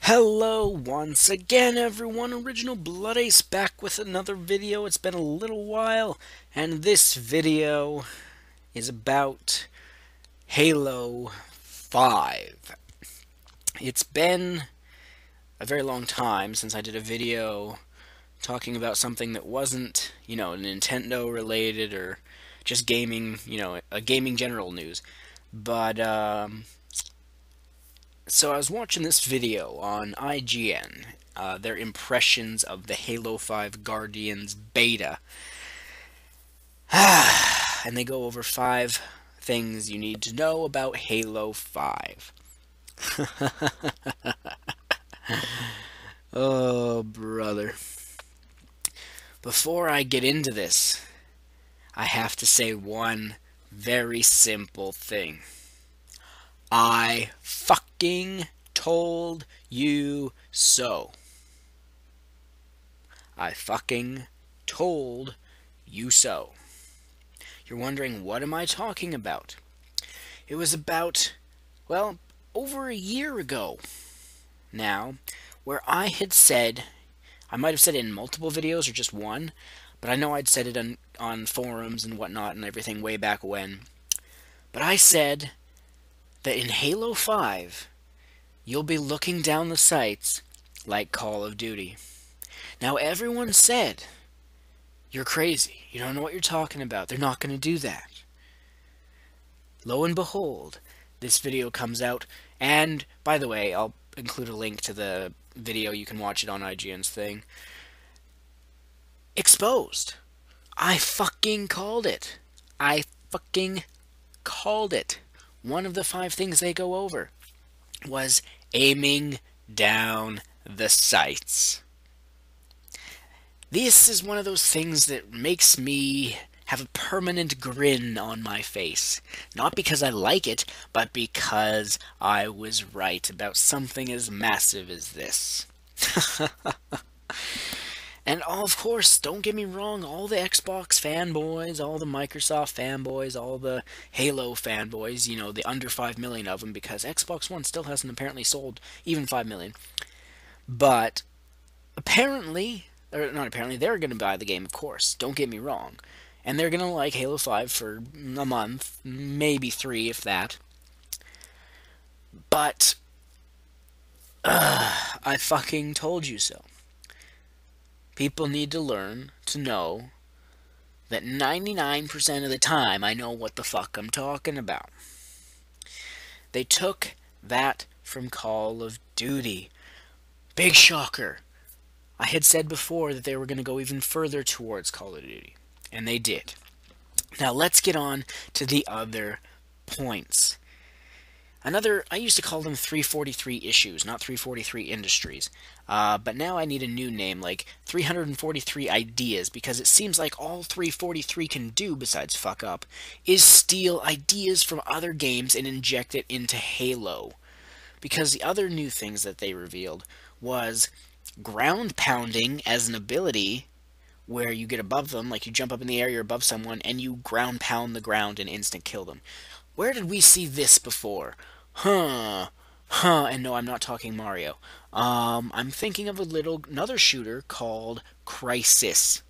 Hello once again everyone, Original Blood Ace back with another video. It's been a little while, and this video is about Halo 5. It's been a very long time since I did a video talking about something that wasn't, Nintendo related or just gaming, a gaming general news. But, So I was watching this video on IGN, their impressions of the Halo 5 Guardians beta. And they go over 5 things you need to know about Halo 5. Oh, brother. Before I get into this, I have to say one very simple thing. I fucking told you so. I fucking told you so. You're wondering, what am I talking about? It was about, well, over a year ago now, where I had said, I might have said it in multiple videos or just one, but I know I'd said it on forums and whatnot and everything way back when. But I said that in Halo 5, you'll be looking down the sights like Call of Duty. Now, everyone said, you're crazy. You don't know what you're talking about. They're not going to do that. Lo and behold, this video comes out, and, by the way, I'll include a link to the video. You can watch it on IGN's thing. Exposed. I fucking called it. I fucking called it. One of the 5 things they go over was aiming down the sights. This is one of those things that makes me have a permanent grin on my face. Not because I like it, but because I was right about something as massive as this. And of course, don't get me wrong, all the Xbox fanboys, all the Microsoft fanboys, all the Halo fanboys, the under 5 million of them, because Xbox One still hasn't apparently sold even 5 million. But apparently, or not apparently, they're going to buy the game, of course. Don't get me wrong. And they're going to like Halo 5 for a month, maybe 3 if that. But, I fucking told you so. People need to learn to know that 99% of the time I know what the fuck I'm talking about. They took that from Call of Duty. Big shocker. I had said before that they were going to go even further towards Call of Duty. And they did. Now let's get on to the other points. I used to call them 343 issues, not 343 industries. But now I need a new name, like 343 ideas, because it seems like all 343 can do, besides fuck up, is steal ideas from other games and inject it into Halo. Because the other new things that they revealed was ground pounding as an ability, where you get above them, like you jump up in the air, you're above someone, and you ground pound the ground and instant kill them. Where did we see this before? And no, I'm not talking Mario. I'm thinking of another shooter called Crysis.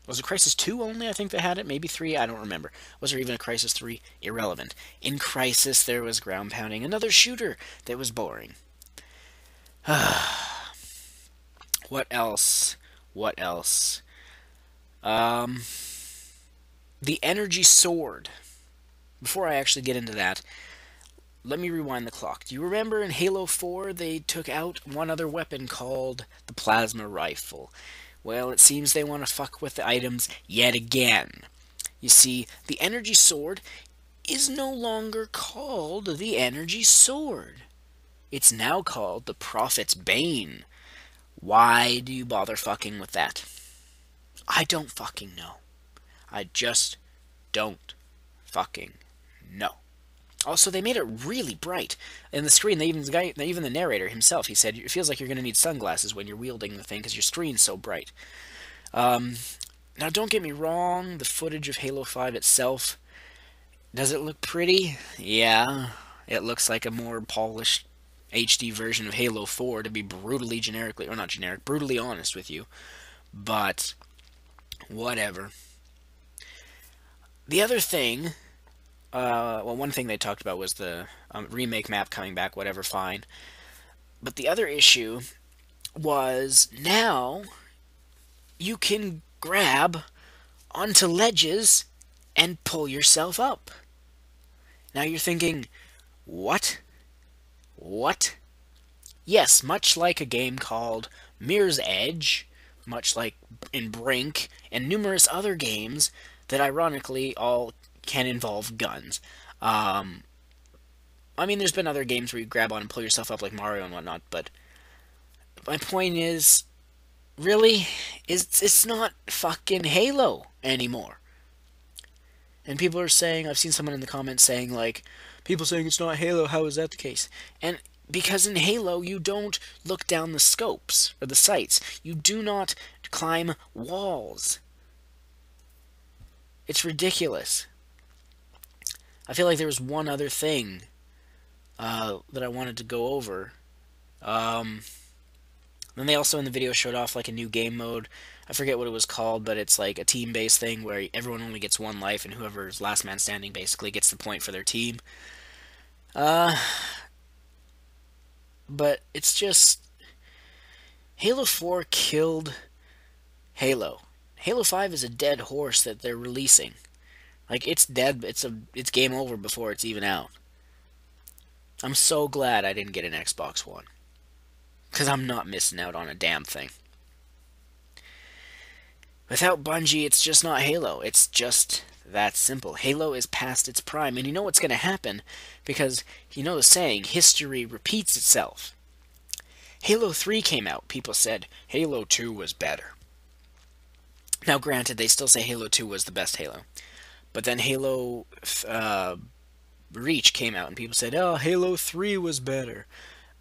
Was it Crysis 2 only? I think they had it. Maybe 3? I don't remember. Was there even a Crysis 3? Irrelevant. In Crysis, there was ground pounding. Another shooter that was boring. What else? What else? The energy sword. Before I actually get into that, let me rewind the clock. Do you remember in Halo 4 they took out one other weapon called the plasma rifle? Well, it seems they want to fuck with the items yet again. You see, the energy sword is no longer called the energy sword. It's now called the Prophet's Bane. Why do you bother fucking with that? I don't fucking know. I just don't fucking know. Also, they made it really bright. In the screen, even the narrator himself, he said, it feels like you're going to need sunglasses when you're wielding the thing because your screen's so bright. Now, don't get me wrong, the footage of Halo 5 itself, does it look pretty? Yeah, it looks like a more polished HD version of Halo 4, to be brutally generically, or not generic, brutally honest with you. But, whatever. The other thing, well, one thing they talked about was the remake map coming back, whatever, fine. But the other issue was now you can grab onto ledges and pull yourself up. Now you're thinking, what? What? Yes, much like a game called Mirror's Edge, much like in Brink, and numerous other games that ironically all can involve guns. I mean, there's been other games where you grab on and pull yourself up like Mario and whatnot, but my point is, really, it's not fucking Halo anymore. And people are saying, I've seen someone in the comments saying, like, people saying it's not Halo, how is that the case? And because in Halo, you don't look down the scopes, or the sights. You do not climb walls. It's ridiculous. I feel like there was one other thing that I wanted to go over. Then they also in the video showed off like a new game mode. I forget what it was called, but it's like a team-based thing where everyone only gets one life, and whoever's last man standing basically gets the point for their team. But it's just Halo 4 killed Halo. Halo 5 is a dead horse that they're releasing. Like, it's dead, it's game over before it's even out. I'm so glad I didn't get an Xbox One, because I'm not missing out on a damn thing. Without Bungie, it's just not Halo. It's just that simple. Halo is past its prime, and you know what's going to happen, because you know the saying, history repeats itself. Halo 3 came out. People said Halo 2 was better. Now, granted, they still say Halo 2 was the best Halo. But then Halo Reach came out, and people said, oh, Halo 3 was better.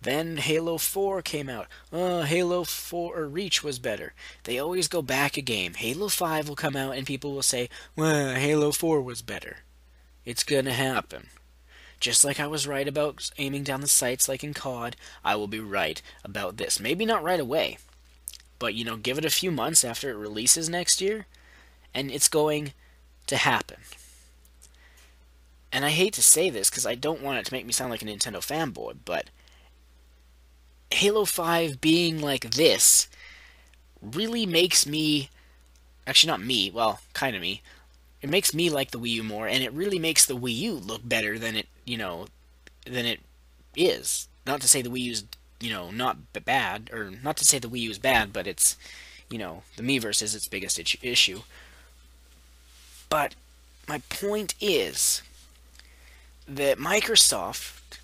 Then Halo 4 came out. Oh, Halo 4 or Reach was better. They always go back a game. Halo 5 will come out, and people will say, well, Halo 4 was better. It's gonna happen. Just like I was right about aiming down the sights like in COD, I will be right about this. Maybe not right away, but, you know, give it a few months after it releases next year, and it's going to happen. And I hate to say this, because I don't want it to make me sound like a Nintendo fanboy, but Halo 5 being like this really makes me, actually not me, well, kind of me, it makes me like the Wii U more, and it really makes the Wii U look better than it, you know, than it is. Not to say the Wii U's, you know, not bad, or not to say the Wii U is bad, but it's, you know, the Miiverse is its biggest issue. But my point is that Microsoft,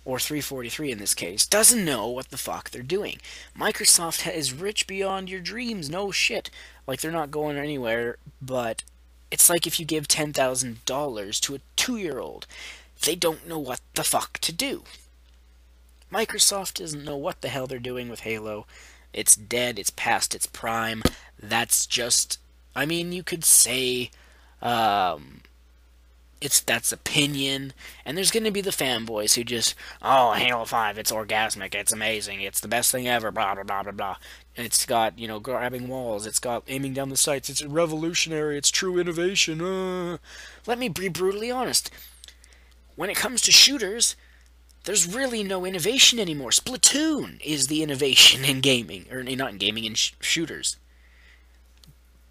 or 343 in this case, doesn't know what the fuck they're doing. Microsoft is rich beyond your dreams, no shit. Like, they're not going anywhere, but it's like if you give $10,000 to a 2-year-old. They don't know what the fuck to do. Microsoft doesn't know what the hell they're doing with Halo. It's dead, it's past its prime. That's just, I mean, you could say, that's opinion, and there's going to be the fanboys who just, oh, Halo 5, it's orgasmic, it's amazing, it's the best thing ever, blah, blah, blah, blah, blah. And it's got, you know, grabbing walls, it's got aiming down the sights, it's revolutionary, it's true innovation. Let me be brutally honest. When it comes to shooters, there's really no innovation anymore. Splatoon is the innovation in gaming, or not in gaming, in shooters.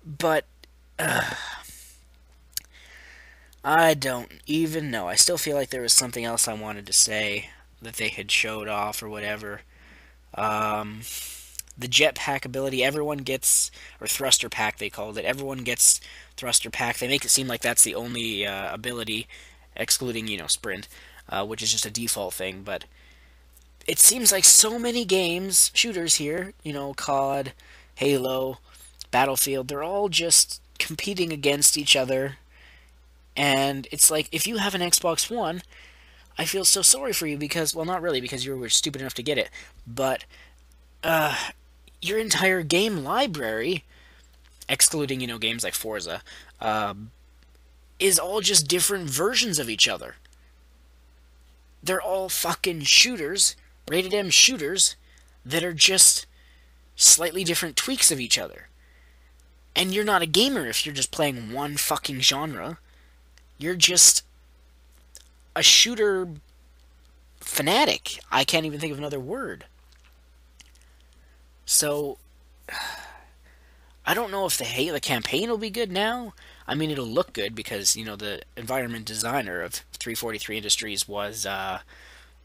But, I don't even know. I still feel like there was something else I wanted to say that they had showed off or whatever. The jetpack ability, everyone gets, or thruster pack they called it, everyone gets thruster pack. They make it seem like that's the only ability, excluding, you know, sprint, which is just a default thing, but it seems like so many games, shooters here, you know, COD, Halo, Battlefield, they're all just competing against each other. And it's like, if you have an Xbox One, I feel so sorry for you because, well, not really, because you were stupid enough to get it, but your entire game library, excluding, you know, games like Forza, is all just different versions of each other. They're all fucking shooters rated M shooters that are just slightly different tweaks of each other. And you're not a gamer if you're just playing one fucking genre. You're just a shooter fanatic. I can't even think of another word. So, I don't know if the campaign will be good now. I mean, it'll look good because, the environment designer of 343 Industries was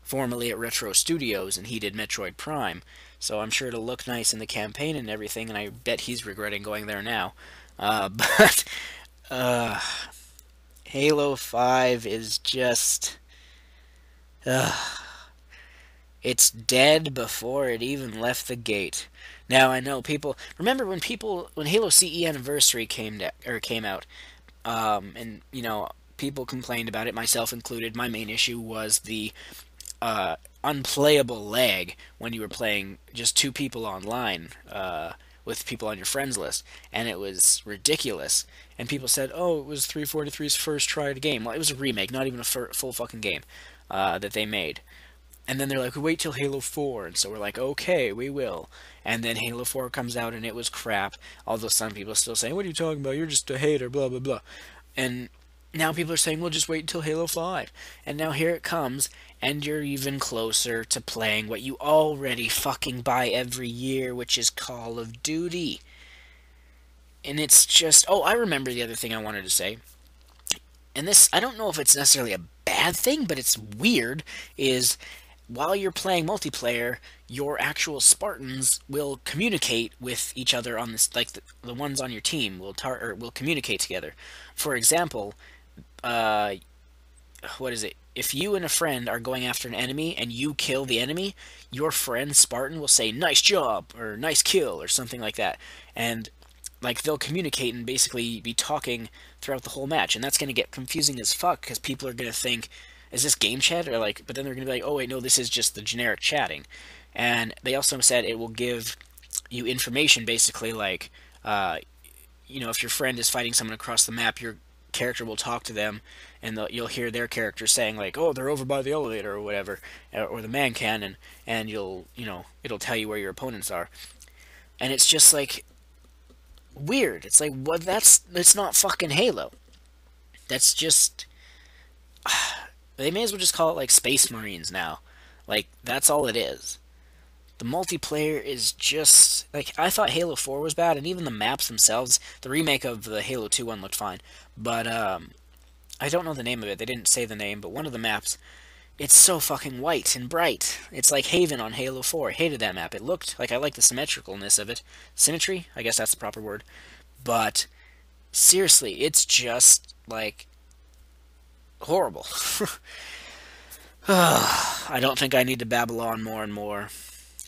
formerly at Retro Studios, and he did Metroid Prime. So I'm sure it'll look nice in the campaign and everything, and I bet he's regretting going there now. But Halo 5 is just... it's dead before it even left the gate. Now I know people remember when Halo CE Anniversary came out, and people complained about it, myself included. My main issue was the unplayable lag when you were playing just two people online with people on your friends list, and it was ridiculous. And people said, "Oh, it was 343's first try at a game." Well, it was a remake, not even a full fucking game that they made. And then they're like, "Wait till Halo 4," and so we're like, "Okay, we will." And then Halo 4 comes out, and it was crap. Although some people still saying, "What are you talking about? You're just a hater," blah blah blah. And now people are saying, "Well, just wait until Halo 5." And now here it comes, and you're even closer to playing what you already fucking buy every year, which is Call of Duty. And it's just... Oh, I remember the other thing I wanted to say. And this, I don't know if it's necessarily a bad thing, but it's weird, is while you're playing multiplayer, your actual Spartans will communicate with each other on this, like the ones on your team will communicate together. For example, what is it? If you and a friend are going after an enemy and you kill the enemy, your friend Spartan will say "nice job" or "nice kill" or something like that, and like they'll communicate and basically be talking throughout the whole match, and that's going to get confusing as fuck because people are going to think, is this game chat? Or like, but then they're going to be like, oh wait, no, this is just the generic chatting. And they also said it will give you information, basically like, if your friend is fighting someone across the map, your character will talk to them, and you'll hear their character saying like, oh, they're over by the elevator or whatever, or the man can, and it'll tell you where your opponents are. And it's just like weird. It's like, what? That's not fucking Halo. That's just... They may as well just call it like Space Marines now. Like, that's all it is. The multiplayer is just... Like, I thought Halo 4 was bad, and even the maps themselves, the remake of the Halo 2 one looked fine. But, I don't know the name of it. They didn't say the name, but one of the maps, it's so fucking white and bright. It's like Haven on Halo 4. I hated that map. It looked like... I like the symmetricalness of it. Symmetry? I guess that's the proper word. But, seriously, it's just, like... horrible. I don't think I need to babble on more and more,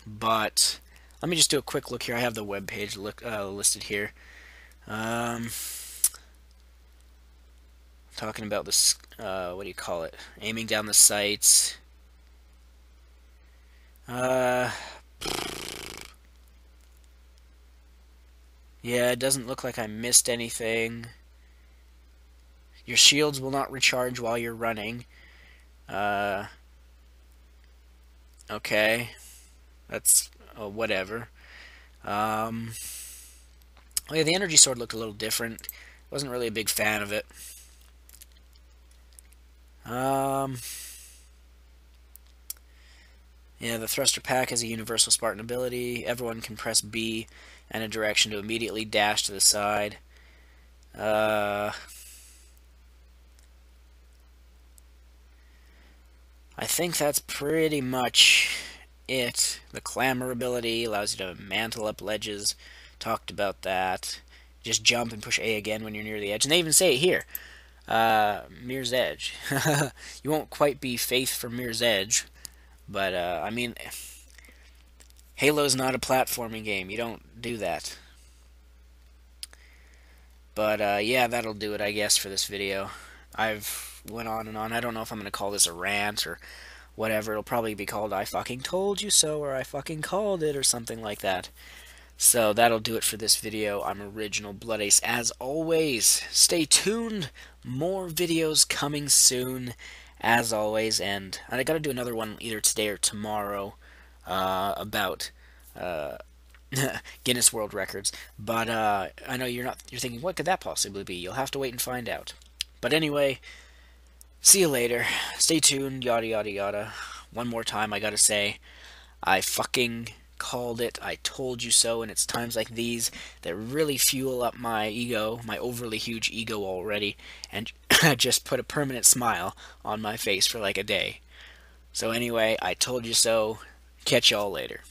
but let me just do a quick look here. I have the webpage listed here. Talking about this, what do you call it? Aiming down the sights. Yeah, it doesn't look like I missed anything. Your shields will not recharge while you're running. Okay. That's whatever. Oh yeah, the energy sword looked a little different. Wasn't really a big fan of it. Yeah, the thruster pack has a universal Spartan ability. Everyone can press B and a direction to immediately dash to the side. I think that's pretty much it. The clamor ability allows you to mantle up ledges. Talked about that. Just jump and push A again when you're near the edge. And they even say it here. Mirror's Edge. You won't quite be Faith from Mirror's Edge. But, I mean, Halo's not a platforming game. You don't do that. But, yeah, that'll do it, I guess, for this video. I've went on and on. I don't know if I'm going to call this a rant or whatever. It'll probably be called I fucking told you so, or I fucking called it, or something like that. So that'll do it for this video. I'm Original Blood Ace. As always, stay tuned. More videos coming soon. as always, and I got to do another one either today or tomorrow about Guinness World Records. But I know you're thinking, what could that possibly be? You'll have to wait and find out. But anyway, see you later. Stay tuned. Yada yada yada. One more time, I gotta say, I fucking called it. I told you so, and it's times like these that really fuel up my ego, my overly huge ego already, and just put a permanent smile on my face for like a day. So anyway, I told you so. Catch y'all later.